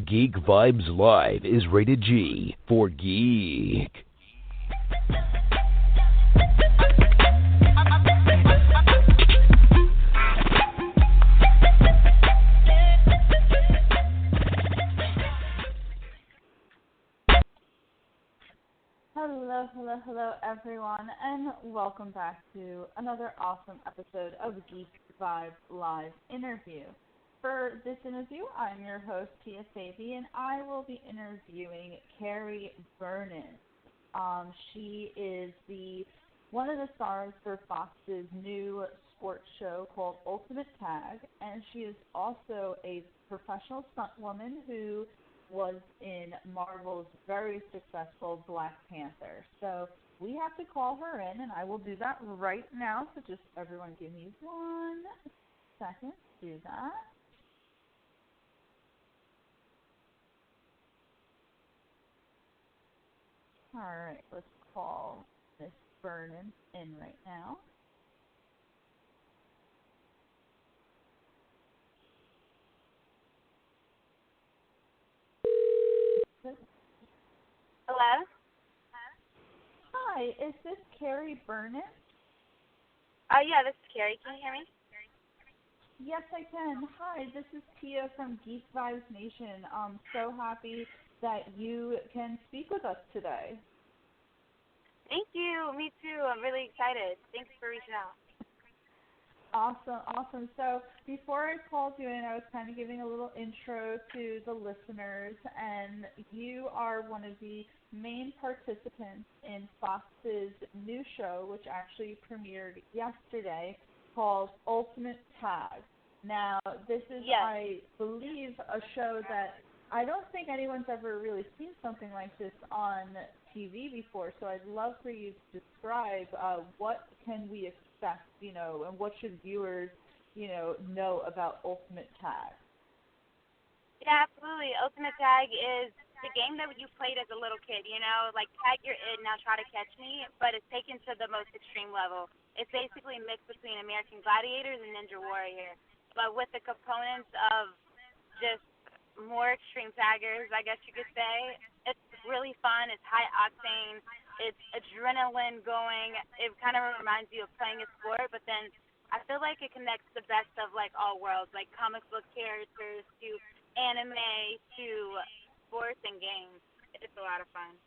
Geek Vibes Live is rated G for geek. Hello, everyone, and welcome back to another awesome episode of Geek Vibes Live interview. For this interview, I'm your host, Tia Savy, and I will be interviewing Carrie Bernans. She is one of the stars for Fox's new sports show called Ultimate Tag, and she is also a professional stuntwoman who was in Marvel's very successful Black Panther. So we have to call her in, and I will do that right now. So just everyone give me 1 second to do that. All right, let's call Miss Bernans in right now. Hello? Hi, is this Carrie Bernans? Yeah, this is Carrie. Can you hear me? Yes, I can. Hi, this is Tia from Geek Vibes Nation. I'm so happy that you can speak with us today. Thank you. Me too. I'm really excited. Thanks for reaching out. Awesome. So before I called you in, I was kind of giving a little intro to the listeners, and you are one of the main participants in Fox's new show, which actually premiered yesterday, called Ultimate Tag. Now, this is, Yes. I believe, a show that I don't think anyone's ever really seen something like this on TV before, so I'd love for you to describe what can we expect, and what should viewers, know about Ultimate Tag. Yeah, absolutely. Ultimate Tag is the game that you played as a little kid, like tag you're in, now try to catch me, but it's taken to the most extreme level. It's basically a mix between American Gladiators and Ninja Warrior, but with the components of just more extreme taggers, I guess you could say. It's really fun. It's high octane. It's adrenaline going. It kind of reminds you of playing a sport, but then I feel like it connects the best of all worlds, like comic book characters to anime to sports and games. It's a lot of fun.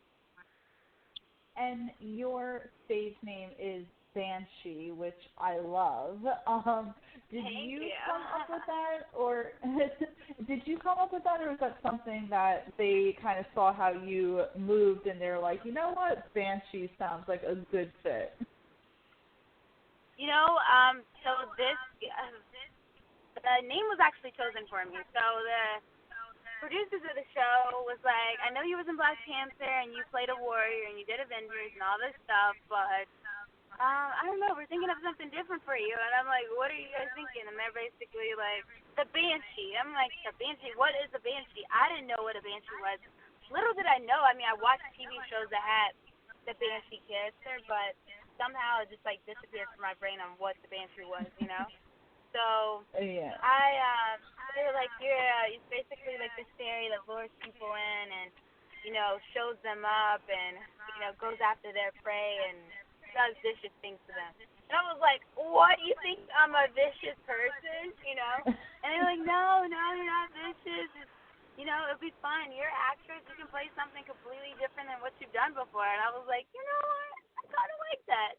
And your stage name is Banshee, which I love. Did you come up with that, or was that something that they kind of saw how you moved and they're like, you know what, Banshee sounds like a good fit? So the name was actually chosen for me. So the producers of the show was like, I know you was in Black Panther and you played a warrior and you did Avengers and all this stuff, but I don't know, we're thinking of something different for you. And I'm like, what are you guys thinking? And they're basically like, the Banshee. I'm like, the Banshee? What is a Banshee? I didn't know what a Banshee was. Little did I know. I mean, I watched TV shows that had the Banshee character, but somehow it just disappeared from my brain on what the Banshee was, So yeah. they were like, it's basically like this fairy that lures people in and, shows them up and, goes after their prey and does vicious things to them. And I was like, what? You think I'm a vicious person? And they're like, no, you're not vicious. It'll be fun. You're an actress. You can play something completely different than what you've done before. And I was like, you know what? I kind of like that.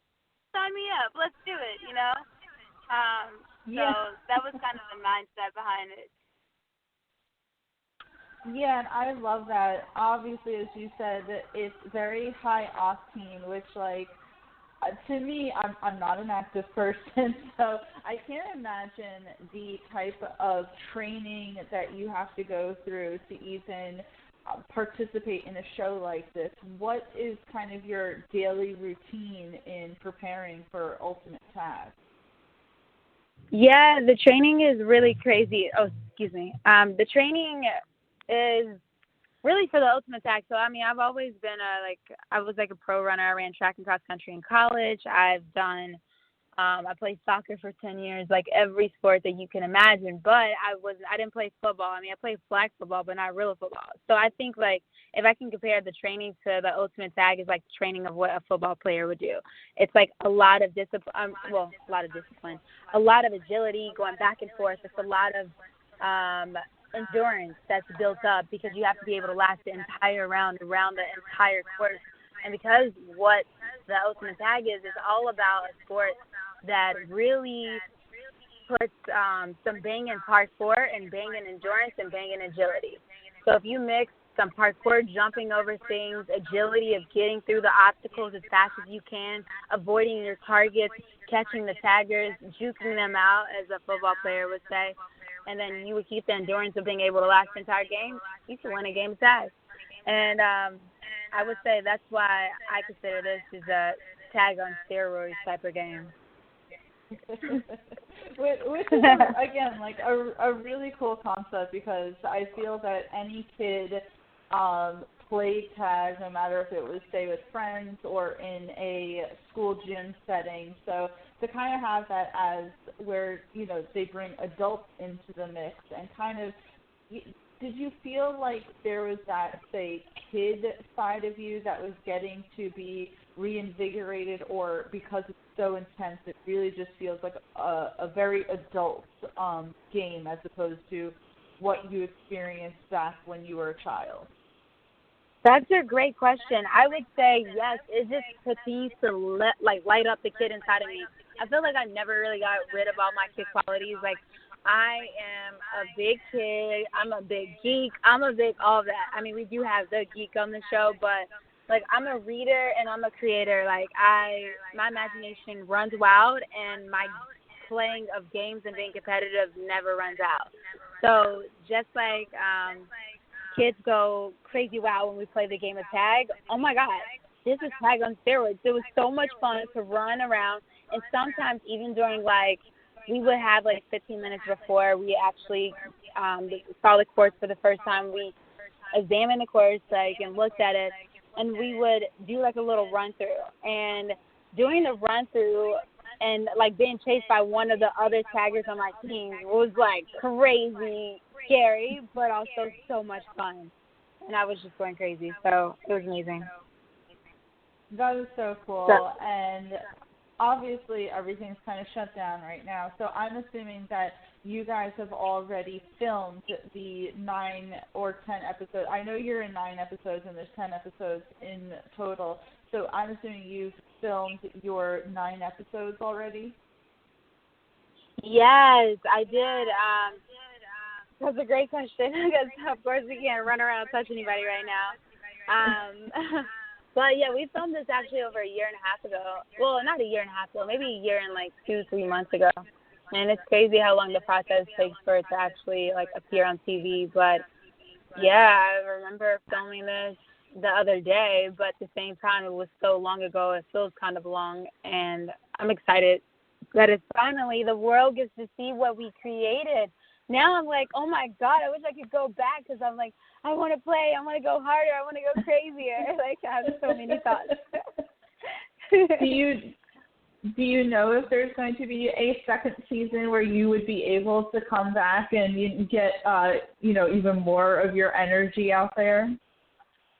Sign me up. Let's do it, So that was kind of the mindset behind it. Yeah, and I love that. Obviously, as you said, it's very high octane, which, to me, I'm not an active person, so I can't imagine the type of training that you have to go through to even participate in a show like this. What is kind of your daily routine in preparing for Ultimate Tag? Yeah, the training is really crazy. Oh, excuse me. The training is really for the Ultimate Tag. So, I mean, I've always been I was a pro runner. I ran track and cross country in college. I've done I played soccer for 10 years, like every sport that you can imagine. But I didn't play football. I mean, I played flag football, but not real football. So I think, like, if I can compare the training to the ultimate tag, is like training of what a football player would do. It's like a lot of discipline, a lot of agility, going back and forth. It's a lot of endurance that's built up because you have to be able to last the entire round around the entire course. And because what the ultimate tag is all about a sport that really puts some banging parkour and banging endurance and banging agility. So if you mix some parkour, jumping over things, agility of getting through the obstacles as fast as you can, avoiding your targets, catching the taggers, juking them out, as a football player would say, and then you would keep the endurance of being able to last the entire game, you can win a game of tag. And I would say that's why I consider this is a tag on steroids type of game. Which is, again, like a really cool concept, because I feel that any kid played tag, no matter if it was, say, with friends or in a school gym setting. So to kind of have that as where, you know, they bring adults into the mix and kind of, did you feel like there was that, say, kid side of you that was getting to be reinvigorated, or because it's so intense, it really just feels like a very adult game as opposed to what you experienced back when you were a child? That's a great question. I would say yes. It just continues to light up the kid inside of me. I feel like I never really got rid of all my kid qualities. Like, I am a big kid. I'm a big geek. I'm a big all of that. I mean, we do have the geek on the show, but like, I'm a reader and I'm a creator. Like, my imagination runs wild, and my playing of games and being competitive never runs out. So just like kids go crazy wild when we play the game of tag, oh my God, this is tag on steroids. It was so much fun to run around, and sometimes even during, like, we would have like 15 minutes before we actually saw the course for the first time. We examined the course, like, and looked at it, and we would do like a little run through. And doing the run through and like being chased by one of the other taggers on my team was like crazy scary, but also so much fun. And I was just going crazy, so it was amazing. That is so cool. And obviously everything's kind of shut down right now, so I'm assuming that you guys have already filmed the 9 or 10 episodes. I know you're in 9 episodes and there's 10 episodes in total, so I'm assuming you've filmed your 9 episodes already? Yes, I did. That's a great question, because of course we can't run around and touch anybody right now. But yeah, we filmed this actually over a year and a half ago. Well, not a year and a half ago, maybe a year and like 2-3 months ago. And it's crazy how long the process takes for it to actually like appear on TV. But yeah, I remember filming this the other day, but at the same time it was so long ago, it feels kind of long, and I'm excited that it's finally the world gets to see what we created. Now I'm like, oh my God, I wish I could go back, because I'm like, I want to play, I want to go harder, I want to go crazier. Like, I have so many thoughts. Do you know if there's going to be a second season where you would be able to come back and get, even more of your energy out there?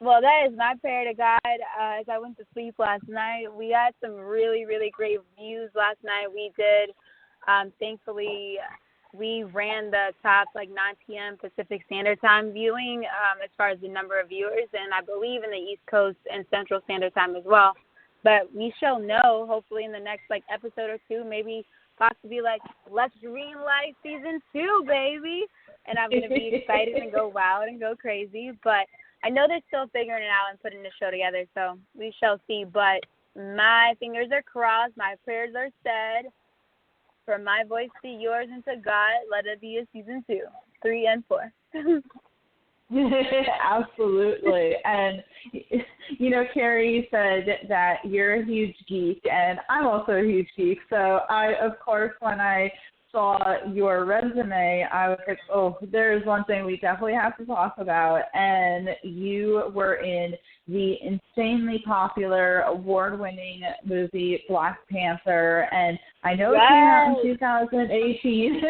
Well, that is my prayer to God. As I went to sleep last night, we got some really, really great views last night. We did, thankfully, we ran the top, 9 p.m. Pacific Standard Time viewing as far as the number of viewers, and I believe in the East Coast and Central Standard Time as well. But we shall know, hopefully, in the next, episode or two, maybe possibly, let's green light season 2, baby. And I'm going to be excited and go wild and go crazy. But I know they're still figuring it out and putting the show together, so we shall see. But my fingers are crossed, my prayers are said. From my voice to yours and to God, let it be a season 2, 3, and 4. Absolutely. And, Carrie said that you're a huge geek, and I'm also a huge geek. So I, of course, when I saw your resume, I was like, oh, there's one thing we definitely have to talk about. And you were in the insanely popular, award-winning movie Black Panther. And I know it came out in 2018,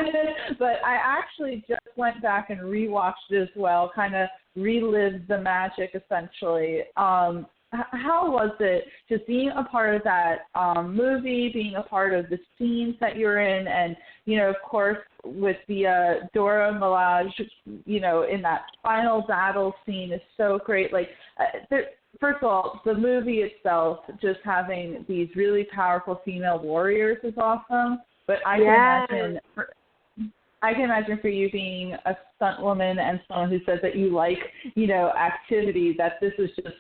but I actually just went back and rewatched it as well, kind of relived the magic, essentially. How was it just being a part of that movie, being a part of the scenes that you're in, and, you know, of course, with the Dora Milaje, you know, in that final battle scene is so great. Like, first of all, the movie itself, just having these really powerful female warriors is awesome, but I can imagine for you being a stunt woman and someone who says that you like, you know, activity, that this is just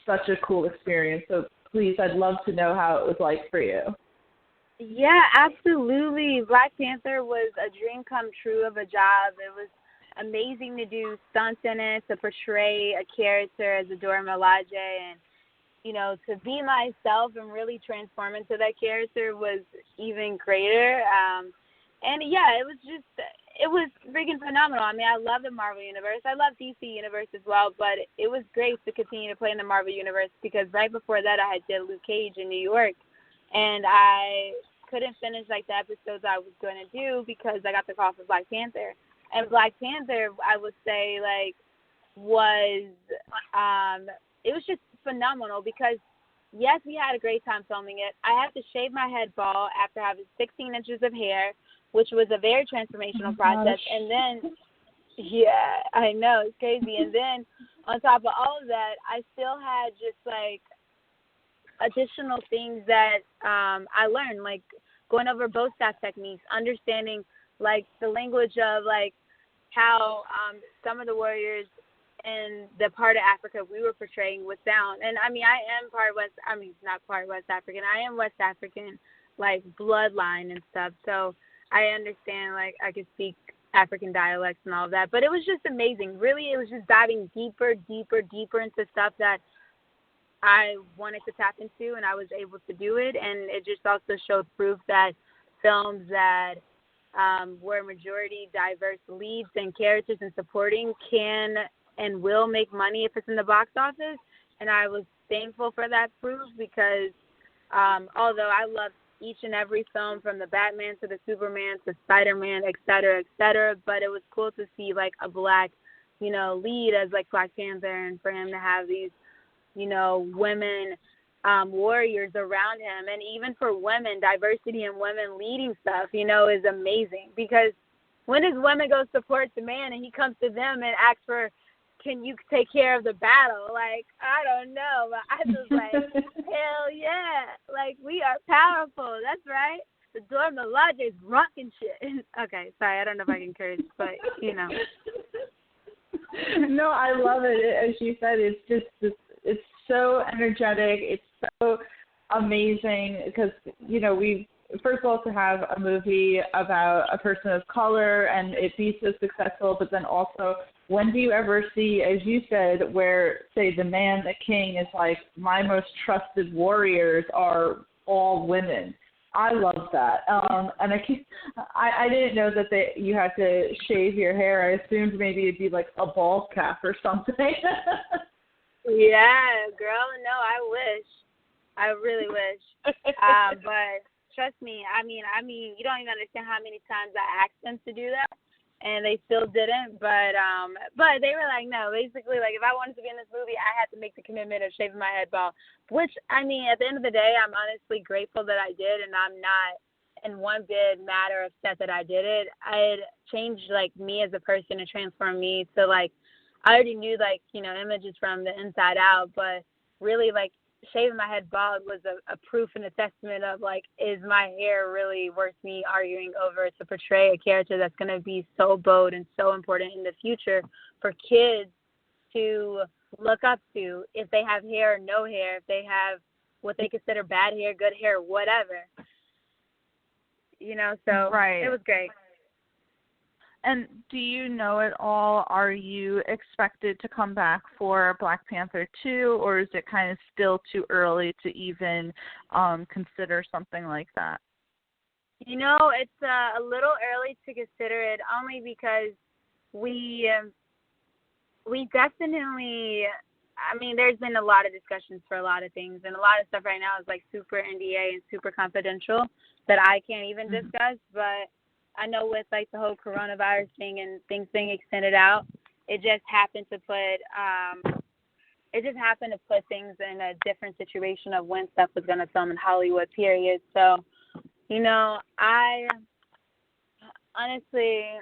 such a cool experience. So please, I'd love to know how it was like for you. Yeah, absolutely. Black Panther was a dream come true of a job. It was amazing to do stunts in it, to portray a character as Dora Milaje, and, you know, to be myself and really transform into that character was even greater. And yeah, it was freaking phenomenal. I mean, I love the Marvel Universe. I love DC Universe as well, but it was great to continue to play in the Marvel Universe because right before that I had did Luke Cage in New York, and I couldn't finish, like, the episodes I was going to do because I got the call for Black Panther. And Black Panther, I would say, like, it was just phenomenal because, yes, we had a great time filming it. I had to shave my head bald after having 16 inches of hair, which was a very transformational process. And then, yeah, I know, it's crazy. And then on top of all of that, I still had just, like, additional things that I learned, like going over bow staff techniques, understanding, like, the language of, like, how some of the warriors in the part of Africa we were portraying would sound. And, I mean, I am not part West African. I am West African, like, bloodline and stuff. So I understand, like, I could speak African dialects and all of that. But it was just amazing. Really, it was just diving deeper into stuff that I wanted to tap into, and I was able to do it. And it just also showed proof that films that where majority diverse leads and characters and supporting can and will make money if it's in the box office. And I was thankful for that proof because although I loved each and every film from the Batman to the Superman to Spider-Man, et cetera, but it was cool to see, like, a black, you know, lead as, like, Black Panther, and for him to have these, you know, women warriors around him. And even for women, diversity in women leading stuff, you know, is amazing. Because when does women go support the man and he comes to them and asks for, can you take care of the battle? Like, I don't know, but I was like, hell yeah. Like, we are powerful. That's right. The Dora Milaje is rocking shit. Okay, sorry, I don't know if I can curse, but, you know. No, I love it. As you said, it's just, it's so energetic. It's so amazing because, you know, first of all, to have a movie about a person of color and it be so successful, but then also, when do you ever see, as you said, where, say, the man, the king is like, my most trusted warriors are all women? I love that. And I didn't know that you had to shave your hair. I assumed maybe it'd be like a bald cap or something. Yeah, girl, no, I wish. I really wish. But trust me, I mean, you don't even understand how many times I asked them to do that, and they still didn't. But they were like, no, basically, like, if I wanted to be in this movie, I had to make the commitment of shaving my head bald, which, I mean, at the end of the day, I'm honestly grateful that I did, and I'm not in one bit mad or upset that I did it. It changed, like, me as a person and transformed me to, like, I already knew, like, you know, images from the inside out, but really, like, shaving my head bald was a proof and a testament of, like, is my hair really worth me arguing over to portray a character that's going to be so bold and so important in the future for kids to look up to if they have hair or no hair, if they have what they consider bad hair, good hair, whatever. You know, so right. It was great. And do you know at all, are you expected to come back for Black Panther 2, or is it kind of still too early to even consider something like that? You know, it's a little early to consider it, only because we definitely, I mean, there's been a lot of discussions for a lot of things, and a lot of stuff right now is like super NDA and super confidential that I can't even discuss. But I know with like the whole coronavirus thing and things being extended out, it just happened to put things in a different situation of when stuff was going to film in Hollywood, period. So, you know, honestly,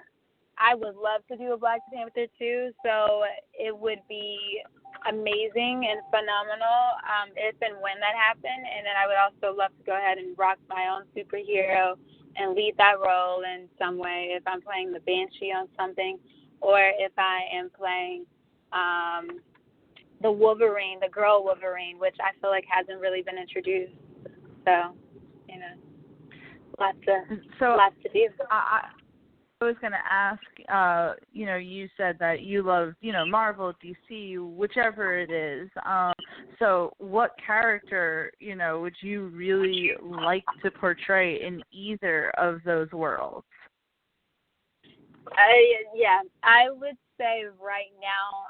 I would love to do a Black Panther 2, so it would be amazing and phenomenal if and when that happened. And then I would also love to go ahead and rock my own superhero and lead that role in some way if I'm playing the Banshee on something, or if I am playing the Wolverine, the girl Wolverine, which I feel like hasn't really been introduced. So, you know, lots to do. I was going to ask, you know, you said that you love, you know, Marvel, DC, whichever it is. So what character, you know, would you really like to portray in either of those worlds? I would say right now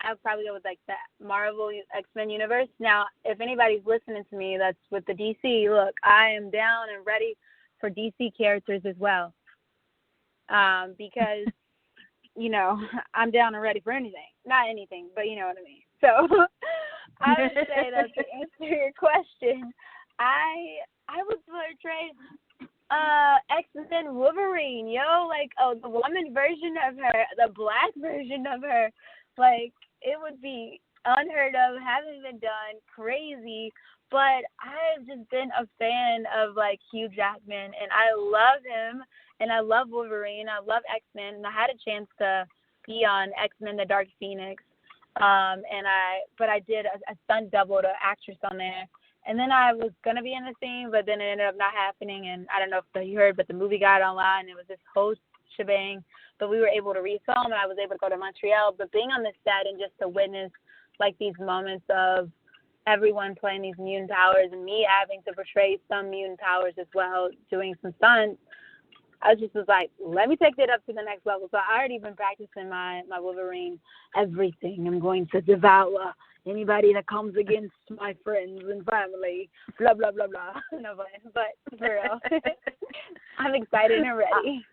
I would probably go with like the Marvel X-Men universe. Now, if anybody's listening to me that's with the DC, look, I am down and ready for DC characters as well. Because, you know, I'm down and ready for anything. Not anything, but you know what I mean. So I would say that to answer your question, I would portray X-Men Wolverine, like, the woman version of her, the black version of her. Like, it would be unheard of, hasn't been done, crazy. But I've just been a fan of, like, Hugh Jackman, and I love him, and I love Wolverine, I love X-Men, and I had a chance to be on X-Men The Dark Phoenix, but I did a stunt double to actress on there, and then I was going to be in the scene, but then it ended up not happening, and I don't know if you heard, but the movie got online, it was this whole shebang, but we were able to refilm, and I was able to go to Montreal, but being on the set and just to witness, like, these moments of everyone playing these mutant powers and me having to portray some mutant powers as well, doing some stunts, I just was like, let me take that up to the next level. So I already been practicing my Wolverine everything. I'm going to devour anybody that comes against my friends and family, blah, blah, blah, blah. No, but for real, I'm excited and ready.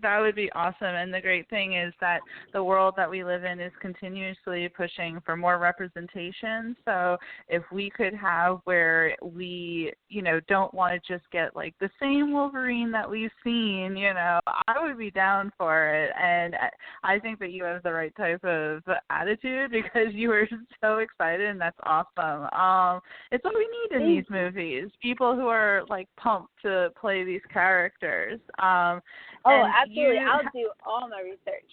That would be awesome, and the great thing is that the world that we live in is continuously pushing for more representation. So if we could have where we, you know, don't want to just get like the same Wolverine that we've seen, you know, I would be down for it. And I think that you have the right type of attitude because you were so excited, and that's awesome. It's what we need in these movies, people who are like pumped to play these characters. Absolutely. I'll do all my research.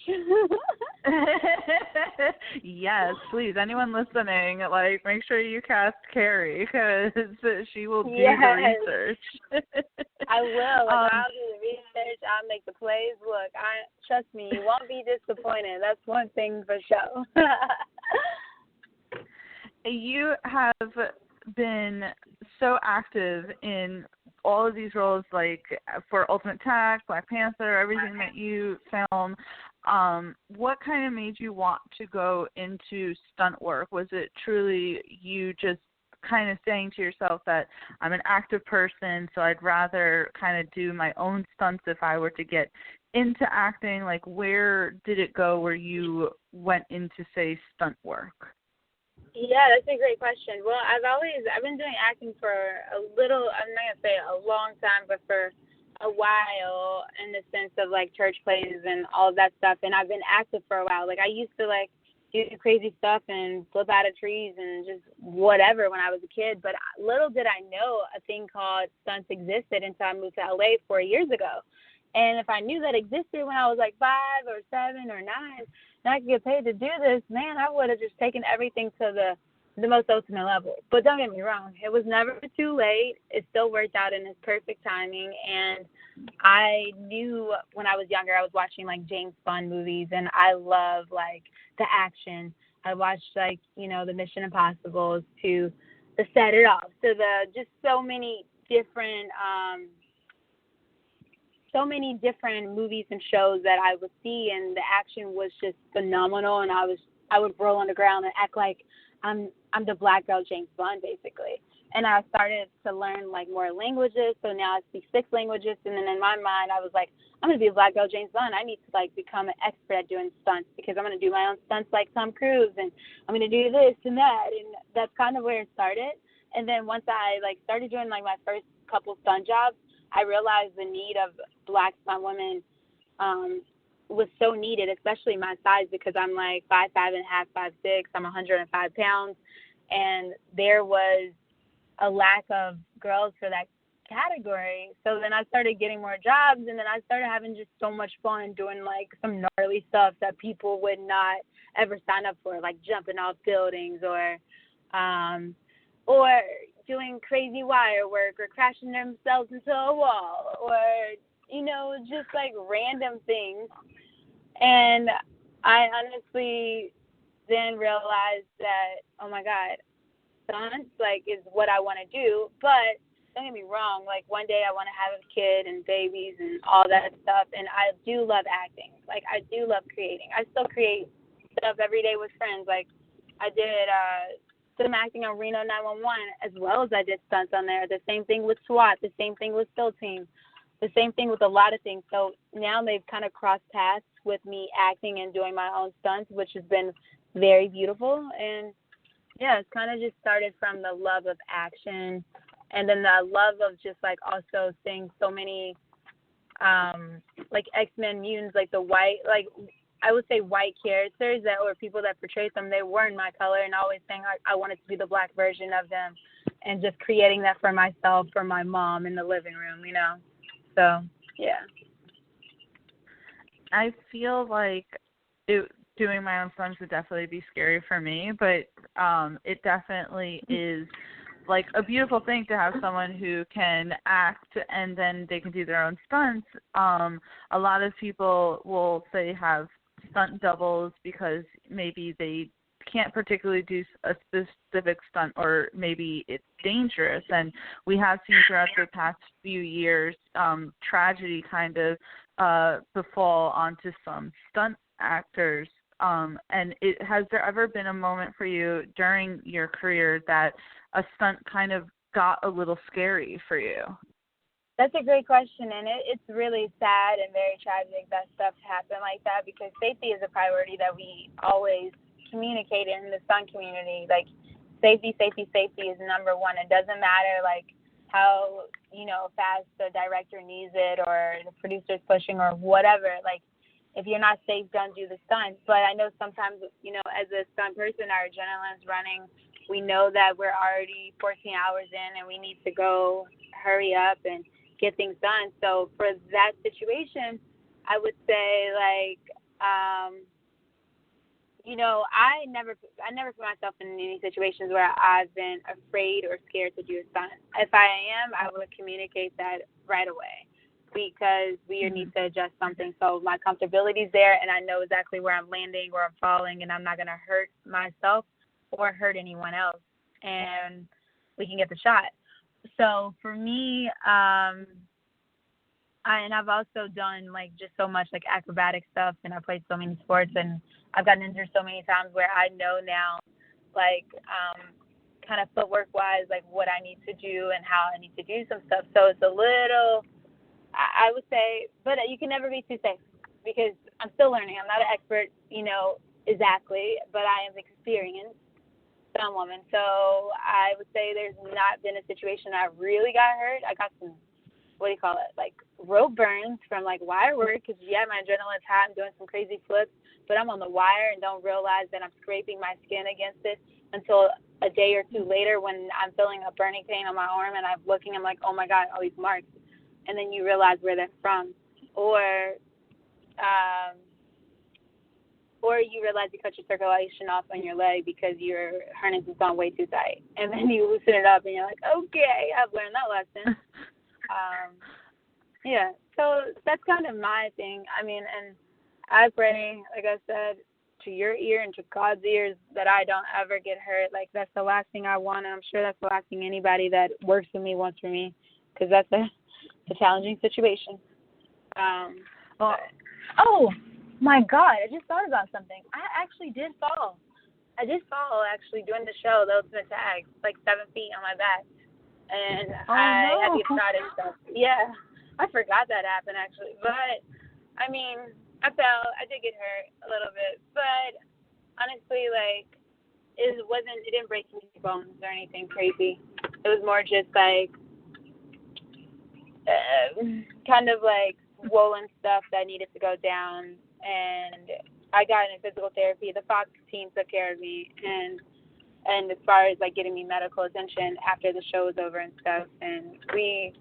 Yes, please. Anyone listening, like, make sure you cast Carrie because she will do the research. I will. I'll do the research. I'll make the plays. Look, trust me, you won't be disappointed. That's one thing for sure. You have been so active in all of these roles, like for Ultimate Tag, Black Panther, everything that you film. What kind of made you want to go into stunt work? Was it truly you just kind of saying to yourself that I'm an active person, so I'd rather kind of do my own stunts if I were to get into acting? Like, where did it go where you went into, say, stunt work? Yeah, that's a great question. Well, I've been doing acting for a little, I'm not going to say a long time, but for a while in the sense of like church plays and all of that stuff. And I've been active for a while. Like I used to like do crazy stuff and flip out of trees and just whatever when I was a kid. But little did I know a thing called stunts existed until I moved to LA 4 years ago. And if I knew that existed when I was like 5 or 7 or 9, and I could get paid to do this, man, I would have just taken everything to the most ultimate level. But don't get me wrong, it was never too late. It still worked out in its perfect timing. And I knew when I was younger, I was watching like James Bond movies, and I love like the action. I watched like, you know, the Mission Impossibles to set it off, to the just so many different movies and shows that I would see, and the action was just phenomenal, and I would roll on the ground and act like I'm the black girl James Bond, basically. And I started to learn like more languages, so now I speak 6 languages. And then in my mind, I was like, I'm gonna be a black girl James Bond. I need to like become an expert at doing stunts because I'm gonna do my own stunts like Tom Cruise, and I'm gonna do this and that. And that's kind of where it started. And then once I like started doing like my first couple stunt jobs, I realized the need of black stunt women was so needed, especially my size, because I'm like 5'5" and a half, 5'6". I'm 105 pounds, and there was a lack of girls for that category. So then I started getting more jobs, and then I started having just so much fun doing like some gnarly stuff that people would not ever sign up for, like jumping off buildings or doing crazy wire work or crashing themselves into a wall or, you know, just like random things. And I honestly then realized that, oh my God, stunts like is what I want to do. But don't get me wrong, like one day I want to have a kid and babies and all that stuff, and I do love acting. Like I do love creating. I still create stuff every day with friends. Like I did some acting on Reno 911 as well as I did stunts on there. The same thing with SWAT, the same thing with SEAL Team, the same thing with a lot of things. So now they've kind of crossed paths with me acting and doing my own stunts, which has been very beautiful. And yeah, it's kind of just started from the love of action, and then the love of just like also seeing so many like X-Men mutants, like the white, like I would say white characters that were people that portrayed them. They weren't my color, and always saying I wanted to be the black version of them, and just creating that for myself, for my mom in the living room, you know. So yeah. I feel like doing my own stunts would definitely be scary for me, but it definitely is like a beautiful thing to have someone who can act and then they can do their own stunts. A lot of people will say have stunt doubles because maybe they can't particularly do a specific stunt, or maybe it's dangerous. And we have seen throughout the past few years tragedy kind of befall onto some stunt actors. And has there ever been a moment for you during your career that a stunt kind of got a little scary for you? That's a great question, and it's really sad and very tragic that stuff happened like that, because safety is a priority that we always communicate in the stunt community. Like safety is number one. It doesn't matter like how, you know, fast the director needs it or the producer's pushing or whatever. Like if you're not safe, don't do the stunt. But I know sometimes, you know, as a stunt person, our adrenaline's running. We know that we're already 14 hours in and we need to go hurry up and get things done. So for that situation, I would say like, you know, I never put myself in any situations where I've been afraid or scared to do a stunt. If I am, I would communicate that right away, because we need to adjust something. So my comfortability's there, and I know exactly where I'm landing, where I'm falling, and I'm not going to hurt myself or hurt anyone else, and we can get the shot. So for me, I've also done like just so much like acrobatic stuff, and I played so many sports, and I've gotten injured so many times where I know now, like kind of footwork wise, like what I need to do and how I need to do some stuff. So it's a little, I would say, but you can never be too safe, because I'm still learning. I'm not an expert, you know, exactly, but I am experienced stunt woman. So I would say there's not been a situation I really got hurt. I got some, what do you call it, like rope burns from like wire work, because yeah, my adrenaline's hot. I'm doing some crazy flips, but I'm on the wire and don't realize that I'm scraping my skin against it until a day or two later when I'm feeling a burning pain on my arm, and I'm looking, I'm like, oh my God, all these marks. And then you realize where they're from. Or you realize you cut your circulation off on your leg because your harness is on way too tight. And then you loosen it up and you're like, okay, I've learned that lesson. Yeah, so that's kind of my thing. I mean, and I pray, like I said, to your ear and to God's ears that I don't ever get hurt. Like, that's the last thing I want, and I'm sure that's the last thing anybody that works with me wants for me. because that's a challenging situation. Oh, my God, I just thought about something. I actually did fall. I did fall, actually, during the show, the Ultimate Tag, like 7 feet on my back. And I had to get shot and stuff. Yeah, I forgot that happened, actually. But, I mean, I fell. I did get hurt a little bit. But, honestly, like, it didn't break any bones or anything crazy. It was more just, like, kind of, like, swollen stuff that needed to go down. And I got into physical therapy. The Fox team took care of me, and as far as like getting me medical attention after the show was over and stuff. And we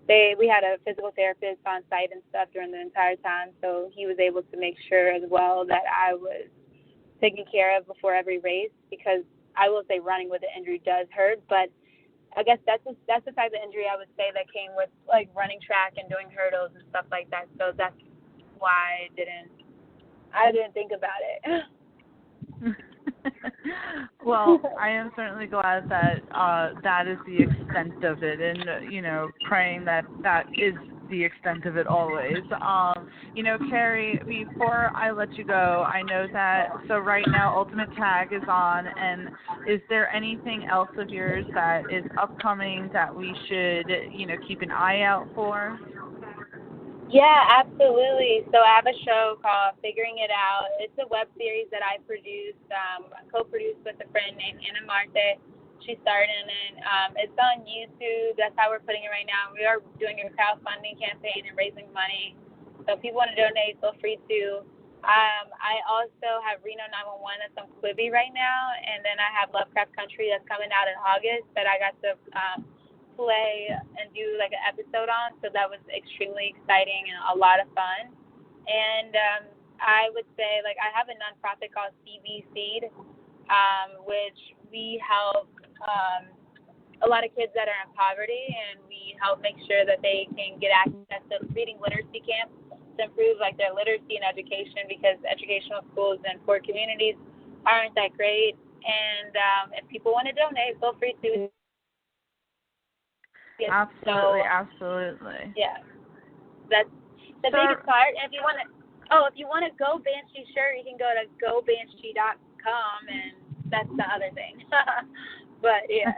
had a physical therapist on site and stuff during the entire time, so he was able to make sure as well that I was taken care of before every race, because I will say running with an injury does hurt, but I guess that's the type of injury I would say that came with like running track and doing hurdles and stuff like that. So that's why I didn't think about it. Well, I am certainly glad that that is the extent of it, and praying that is the extent of it always. Carrie, before I let you go, I know that right now Ultimate Tag is on, and is there anything else of yours that is upcoming that we should keep an eye out for? Yeah, absolutely. So I have a show called Figuring It Out. It's a web series that I produced, co-produced with a friend named Anna Marte. She starred in it. It's on YouTube. That's how we're putting it right now. We are doing a crowdfunding campaign and raising money. So if people want to donate, feel free to. I also have Reno 911 that's on Quibi right now. And then I have Lovecraft Country that's coming out in August that I got to play and do like an episode on, so that was extremely exciting and a lot of fun. And I would say, like, I have a nonprofit called CB Seed, which we help a lot of kids that are in poverty, and we help make sure that they can get access to reading literacy camps to improve like their literacy and education, because educational schools in poor communities aren't that great. And if people want to donate, feel free to. Yes, absolutely. Yeah, that's the biggest part. And if you want to go Banshee shirt, you can go to gobanshee.com, and that's the other thing. But yeah.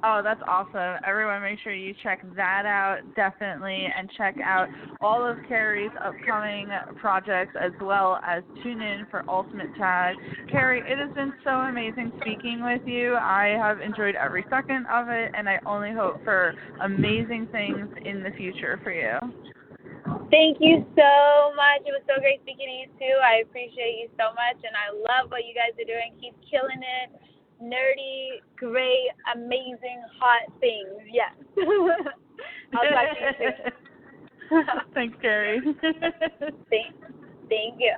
Oh, that's awesome. Everyone make sure you check that out, definitely, and check out all of Carrie's upcoming projects, as well as tune in for Ultimate Tag. Carrie, it has been so amazing speaking with you. I have enjoyed every second of it, and I only hope for amazing things in the future for you. Thank you so much. It was so great speaking to you, too. I appreciate you so much, and I love what you guys are doing. Keep killing it. Nerdy, great, amazing, hot things. Yes. I'll talk to you soon. Thanks, Carrie. Thank you.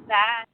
Bye.